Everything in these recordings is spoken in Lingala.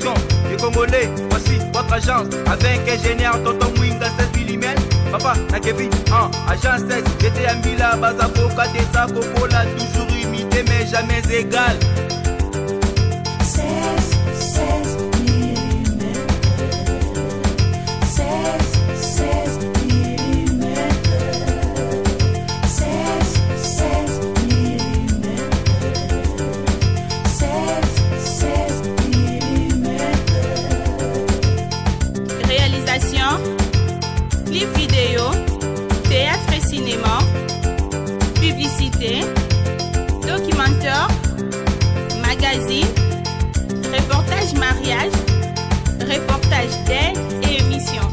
son des Congolais. Voici votre agence avec ingénieur Tonton Mwinga 16 mm. Papa, na Kevin, agence 16, j'étais un Mila, Bazako, Katesa, Kokola, toujours imité mais jamais égal. 16 mm. 16 mm. 16 mm. 16 mm. Réalisation, clip vidéo, théâtre et cinéma, publicité, documentaire, magazine, reportage mariage, reportage d'aide et émission.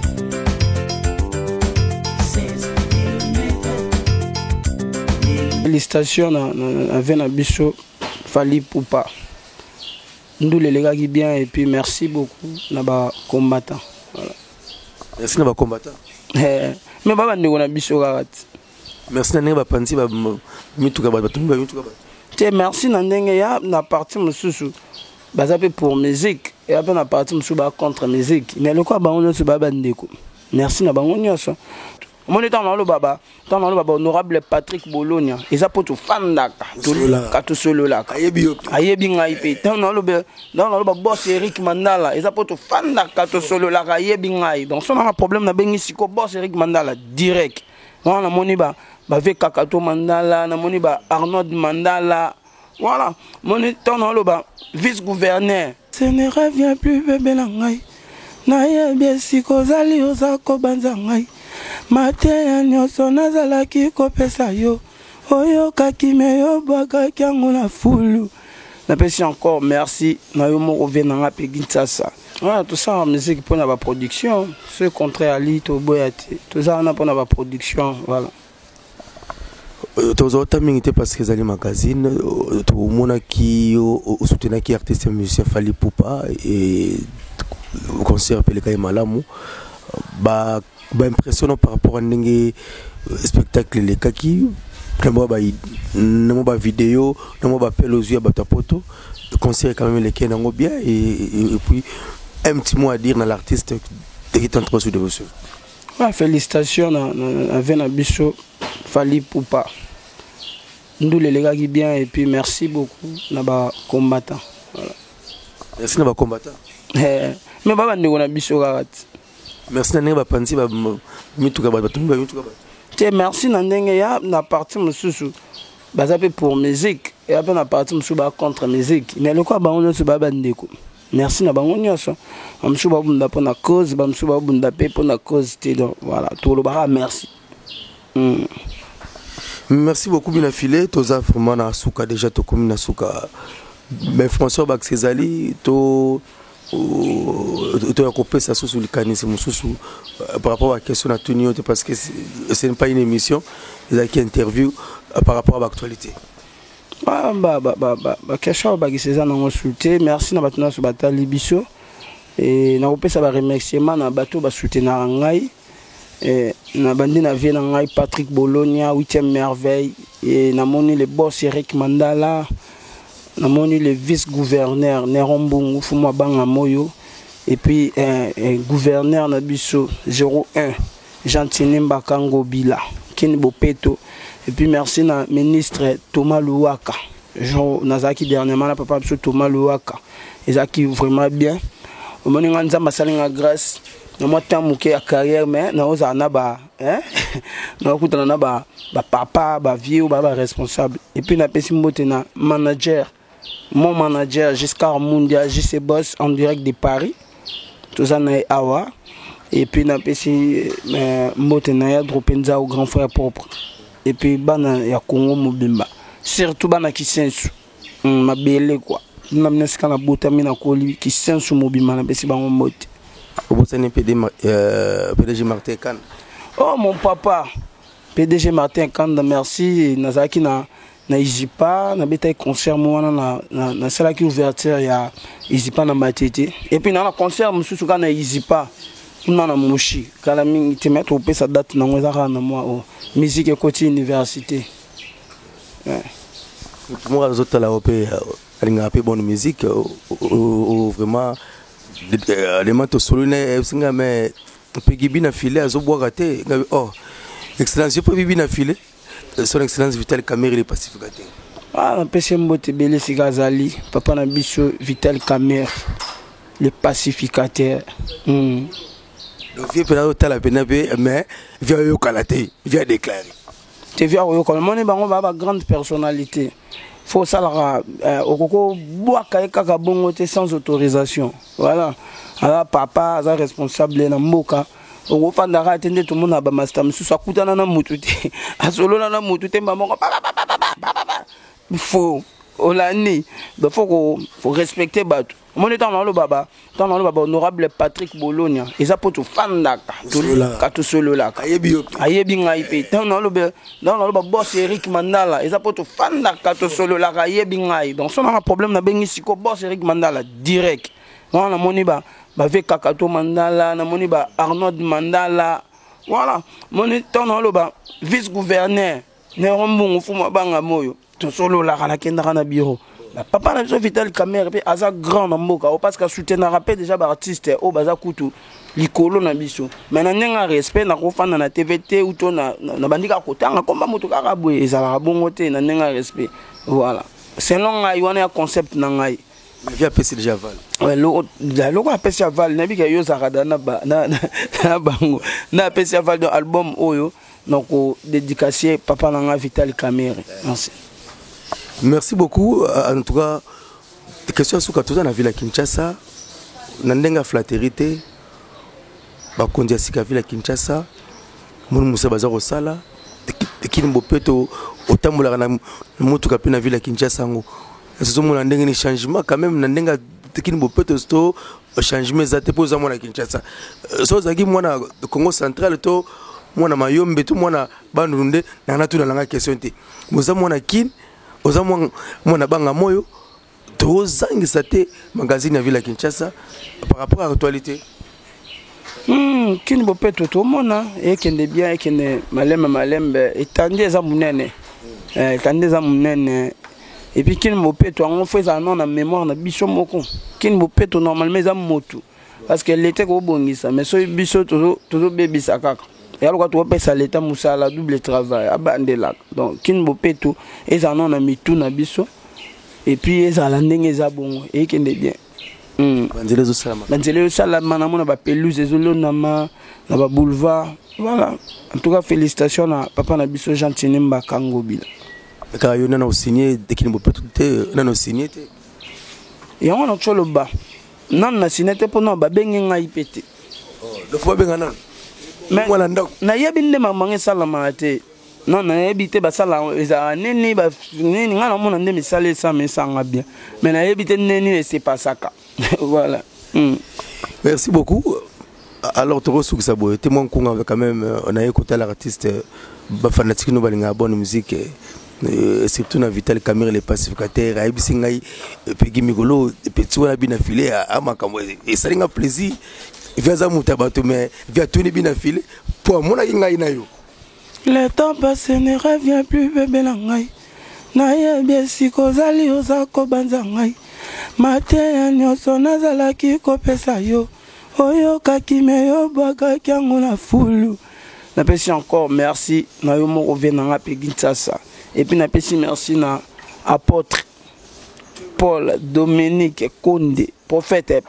16 mm. Les stations avaient un biseau, Fally Ipupa. Nous les gars qui bien et puis merci beaucoup naba combattant. Voilà. Merci naba combattant. Mais baba ndeko na biso kakati. Merci na ba panzi ba mituka ba tumba mituka ba. Tiens merci na ndenge ya na partie mususu. Bazape pour musique et après na partie mususu ba contre musique. Mais le quoi ba on se baba ndeko. Merci na bango nyonso. Mon état dans le baba honorable Patrick Bologna eza poto fandaka to solo la ayebi ngai pe dans le baba boss Eric Mandala eza poto fandaka to solo la ayebi ngai donc son problème na bengi siko boss Eric Mandala direct on a moni ba ve Kakato Mandala na moni ba Arnold Mandala voilà mon état dans le baba vice-gouverneur ce ne revient plus bébé la ngai na yebi siko zali ozako banza ngai Mateya nyonso nazalaki kopesa yo oyokaki me yobwakaki yango na fulu. Napesi encore merci na yo moko vie nanga pe Kinshasa. Voilà tout ça en musique pour la production. Ce contraire ali to boyate. Tout ça on a pour la production voilà. Tozo tamingité parce que zali magazine to mona ki o soutenaki artiste musicien Fally Ipupa et concert peleka malamu ba impressionnant par rapport à un spectacle les kaki na vidéo na appel aux yeux à poto le concert quand même les qui n'ont bien et puis un petit mot à dire dans l'artiste qui est en train de vous félicitations à Vena Bisso Fally Ipupa nous les gars qui bien et puis merci beaucoup na combattant voilà. Merci na combattant mais baba ndeko na biso kakati. Merci na ba panzi ba mituka ba tumba mituka ba. Tiens merci na ndenge ya na partie mususu bazape pour musique et après na partie mususu ba contre musique mais le quoi ba on se baba ndeko. Merci na bango nyonso. Mususu ba bunda pour na cause ba mususu ba bunda pe pour na cause te donc voilà tout le bara merci. Merci beaucoup bien affilé toza vraiment na suka déjà to comme na suka mais François Baxezali to tu as coupé ça sous le canis par rapport à la question à Tunio parce que ce n'est pas une émission il y a qui interview par rapport à l'actualité question c'est ça non consulté merci na batuna sur batali biso et na coupé ça va remerciement na bateau ba soutenir ngai et na bandi na vie na ngai Patrick Bologna 8e merveille et na moni le boss Eric Mandala namoni le vice-gouverneur Nerombungu Fuma Banga Moyo et puis gouverneur Nabiso 01 Gentini Mbakango Bila Ken Bopeto et puis merci na ministre Thomas Louaka Jean Nazaki dernièrement la papa Biso Thomas Louaka ezaki vraiment bien omoni nganza masalinga grâce na moi tant muke à carrière mais na ozana ba na kutana na ba papa ba vieux ba responsable et puis na pesi mbote na manager mon manager Giscard Mundia JC Boss en direct de Paris tout ça na awa et puis na pesi mbote na ya dropenza au grand frère propre et puis bana ya Congo mobimba surtout bana kisensu mabele quoi na mneska na botami na koli kisensu mobimba na pesi bango mbote PDG Martin Kanda. Oh mon papa, PDG Martin Kanda, merci. Nazaki na Izipa, na beta concert moi na sala qui ouverture ya Izipa na Matete. Et puis na concert mususu na Izipa. Na Moshi, kala mingi te mettre au pe sa date na ngozaka na moi musique et côté université. Moi les autres là au pe alinga pe bonne musique vraiment les manteaux solo singa mais pegi bina filé azoboa raté oh excellence pas bina filé son excellence Vital Kamerhe le pacificateur. Ah na pese mbote belé sigazali papa na biso Vital Kamerhe le pacificateur. Donc vieux pena tala pena mais via yo kalaté via déclarer. Tu viens au Colomone bango ba grande personnalité. Faut ça la okoko boa kaka bongo te sans autorisation. Voilà. Alors papa est responsable na mboka. On va faire attendre tout le monde à Bamasta. Monsieur Sakutana na mututi. Asolo na mututi maman. Faut olani. Il faut respecter Batu. Mon étant dans le baba, honorable Patrick Bologna. Ils a pour tout fandaka. Tout solo là. Ayebi ngai dans le boss Eric Mandala. Ils a pour tout fandaka tout solo là. Ayebi ngai. Donc son a un problème na bengi siko boss Eric Mandala direct. On a moniba avec Kakato Mandala, na moniba Arnold Mandala. Voilà. Mon étant dans le bas vice-gouverneur. Ne rombon fuma banga moyo. Tout solo là na kenda na bureau. Papa n'a Vital Kamerhe puis aza grand na mboka parce que soutenir rappel déjà ba artiste au baza kutu likolo na biso mais na ndenga respect na kofanda na TVT ou to na bandika kotanga komba moto kaka boye ezala bongo te na ndenga respect voilà selon ngai wana ya concept na ngai via PC déjà val ouais loko apesi val na bika yo zakada na bango na apesi val dans album oyo donc dédicacé papa na ngai Vital Kamerhe. Merci. Merci beaucoup. En tout cas, question sur Katoza na ville à Kinshasa, nandenga flatérité, bakondia sika ville à Kinshasa, mon musa bazaro sala, tekini bopeto otambola na moto kapi na ville à Kinshasa ngo. C'est mon nandenga ni changement quand même nandenga tekini bopeto sto changement za te poza mona Kinshasa. So zaki mona Congo central to mona mayombe to mona bandunde na na tuna langa question te. Moza mona kin Ozamu mwana banga moyo tozangisa te magazine ya ville ya Kinshasa par rapport à l'actualité. Kini bopeto to mona ekende bien ekende malembe etandi za munene. Etandi za munene et puis kini bopeto on fait ça non na mémoire na biso moko. Kini bopeto normalement za motu parce que l'été ko bongisa mais so biso toujours bebisa kaka. Et alors quand tu as l'état moussa la double travail abandela donc kin bopeto eza non na mitu na biso et puis eza la ndenge eza bongo et kende bien banzele salama na mona ba pelouse ezolo na ba boulevard voilà en tout cas félicitations à papa na biso Gentini Mbakango Bila ka yo na signé de kin bopeto te na signé te et on a cholo ba nan na signé te pour no ba bengi ngai pété le faut benga nan mais na yebi nde mamange salama te non na yebi te basala eza nini ba nini ngana mona nde misale ça mais ça nga bien mais na yebi te nini c'est pas ça ka voilà. Merci beaucoup. Alors tu reçois ça boy témoin qu'on a quand même on a écouté l'artiste ba fanatique no balinga bonne musique surtout na Vital Kamerhe le pacificateur aibisi ngai pegi migolo petit wana bina filé à makambo et ça linga plaisir. Via Zamutabato, mais via tout bien filé pour mon aïe. Le temps passé ne revient plus, bébé Langai. Naye bien si kozali osako banzangai. Maté nyoso nazala ki kopesa yo. Oyo kakime yo baka kyango na fulu. Napesi encore merci na yo mo revenanga pe Kinshasa. Et puis napesi merci na apôtre Paul Dominique Konde, prophète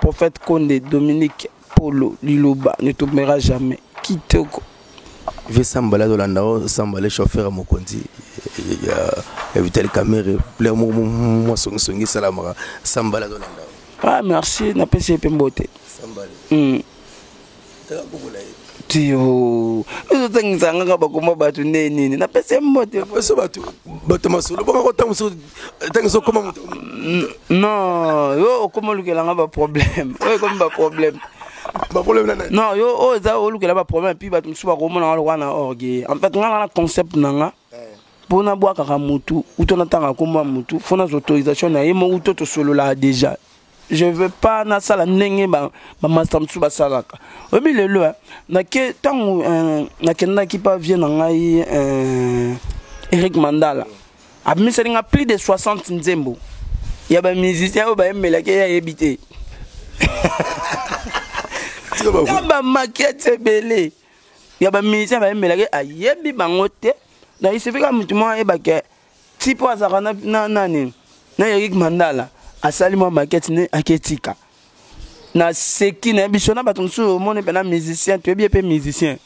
Konde Dominique Polo Liloba ne tombera jamais. Kitoko. Je vais s'emballer dans l'andao, s'emballer chauffeur à Mokondi. Il y a Vital Kamerhe, moi songi salamara, s'emballer dans l'andao. Ah merci, n'a pas essayé de m'boter. S'emballer. Tio, nous sommes en train de comment battre nini. N'a pas essayé de m'boter. Battre ma solo. Bon, comment non, yo comment le gars a pas problème. Ouais, comme pas problème. Pas problème là. Non, yo oh ça oh le gars a pas problème puis battre souba comment na wana orgue. En fait, on a un concept nanga. Pour na boire kaka mutu, ou ton attend comme mutu, faut na autorisation na yemo ou to solo là déjà. Je veux pas na sala ndenge ba master msuba salaka. Obi lelo na ke tangu na kenda ki pa vient na ngai Eric Mandala. Abimiselinga plus de 60 nzembo. Ya ba musicien ba emela ke ya ebité. na bamaquette ebele ya bamisien bayemelaki ayebi bango te donc il suffit ka mutu moko ayebake ti mpo azalaka na nani na Eric Mandala asali mwa maquette ne aketika na seki na biso na bato mosusu omoni mpe na musicien toyebi ye mpe musicien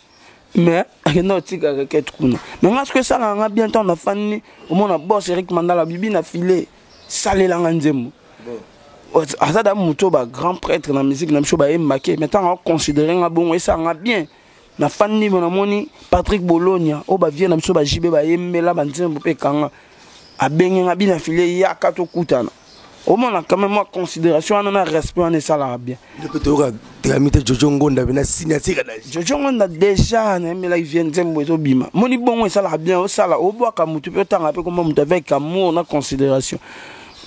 mais akenda otika maquette kuna mais nga soki esalanga bien ntango nafani omona bos Eric Mandala bibi na file salelanga nzembo aza da moto ba grand prêtre na musique na biso bayembake mais ntango aconsidere nga bongo esalanga bien na fani mo namoni Patrick Bologna o bavie na biso bajibe bayembela banzembo mpe kanga abengi nga bina file yaka tokutana omona quand même moi considération on a respect on est ça là bien depuis toi tu Jojo Ngonda bina signature na Jojo Ngonda déjà na mais là il vient nzembo to bima moni bongo ça là bien o sala o boaka mutu pe tanga pe comme mutu avec amour na considération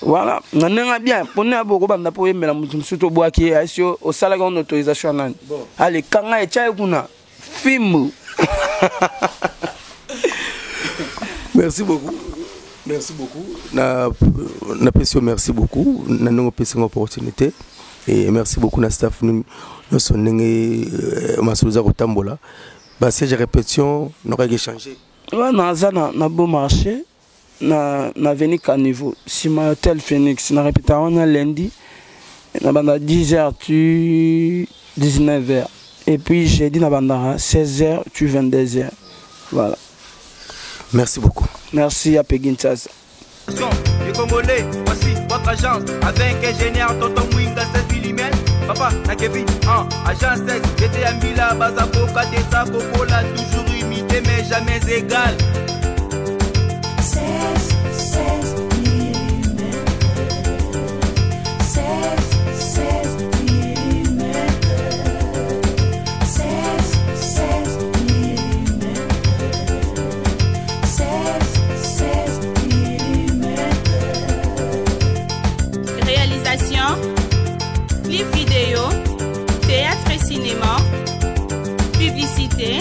voilà nanenga bien pone aboko banda po yemela mutu msuto boaki asio o sala ka autorisation nani allez kanga e chai kuna film merci beaucoup. Merci beaucoup. Merci beaucoup. Nous avons une opportunité. Et merci beaucoup à staff. Nous sommes au Tambola. Si j'ai répétition, nous avons échangé. Oui, nous avons beau marché. Nous avons venu à niveau. Si ma hôtel Phoenix, nous répétons lundi. Nous avons 10h, tu 19h. Et puis jeudi, nous avons 16h, tu 22h. Voilà. Merci beaucoup. Merci à Peginchas. Les Congolais, voici votre agence avec ingénieur Tonton Mwinga 7 mm. Papa, na Kevin, agence texte, j'étais à Mila, Bazako, Katesa, Kokola, toujours imité mais jamais égal. 16 mm. 16 mm. 16 mm. 16 mm. Réalisation, clip vidéo, théâtre et cinéma, publicité,